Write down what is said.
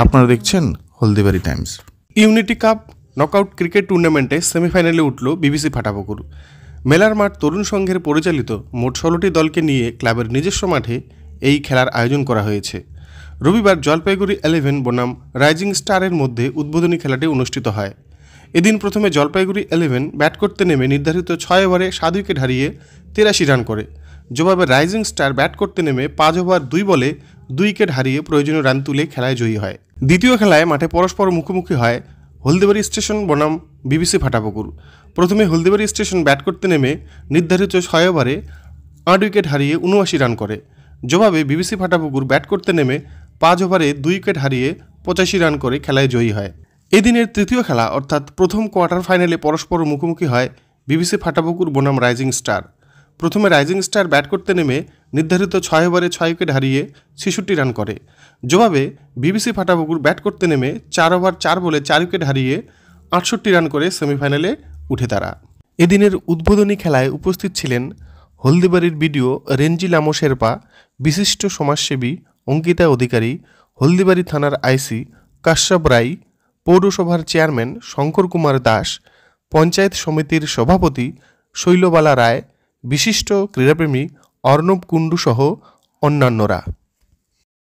আপনারা দেখছেন Haldibari Times. Unity cup knockout cricket টুর্নামেন্টে সেমিফাইনালে উঠল বিবিসি ফাটাপুকুর। মেলার মাঠ তরুণ সংঘের পরিচালিত মোট 16টি দলকে নিয়ে ক্লাবের নিজস্ব মাঠে এই খেলার আয়োজন করা হয়েছে। রবিবার জলপাইগুড়ি 11 বনাম রাইজিং স্টারের মধ্যে উদ্বোধনী খেলাটি অনুষ্ঠিত হয়। এদিন প্রথমে জলপাইগুড়ি 11 ব্যাট করতে নেমে নির্ধারিত 6 ওভারে 7 উইকেট হারিয়ে 83 রান করে। জবাবে রাইজিং স্টার ব্যাট করতে নেমে 5 ওভার 2 বলে 2 উইকেট হারিয়ে প্রয়োজনীয় রান তুলে খেলায় জয়ী হয়। দ্বিতীয় খেলায় মাঠে পরস্পর মুখোমুখি হয় হলদিবাড়ি স্টেশন বনাম বিবিসি ফাটাপুকুর। প্রথমে হলদিবাড়ি স্টেশন ব্যাট করতে নেমে নির্ধারিত 6 ওভারে 8 উইকেট হারিয়ে 79 রান করে। জবাবে বিবিসি ফাটাপুকুর ব্যাট করতে নেমে 5 ওভারে 2 উইকেট হারিয়ে 85 রান করে খেলায় জয়ী হয়। এদিনের তৃতীয় খেলা অর্থাৎ প্রথম কোয়ার্টার ফাইনালে পরস্পর মুখোমুখি হয় বিবিসি ফাটাপুকুর বনাম রাইজিং স্টার। প্রথমে রাইজিং স্টার ব্যাট করতে নেমে নির্ধারিত 6 ওভারে 6 উইকেট হারিয়ে 66 রান করে। জবাবে বিবিসি ফাটাপুকুর ব্যাট করতে নেমে 4 ওভার 4 বলে 4 উইকেট হারিয়ে 68 রান করে সেমিফাইনালে উঠে তারা। এদিনের উদ্বোধনী খেলায় উপস্থিত ছিলেন হলদিবাড়ির বিডিও রেঞ্জি লামো শেরপা, বিশিষ্ট সমাজসেবী অঙ্কিতা অধিকারী, হলদিবাড়ি থানার আইসি কাশ্যপ রায়, পৌরসভার চেয়ারম্যান শঙ্কর কুমার দাস, পঞ্চায়েত সমিতির সভাপতি শৈলবালা রায়, বিশিষ্ট ক্রীড়াপ্রেমী অর্ণব কুণ্ডু সহ অন্যান্যরা।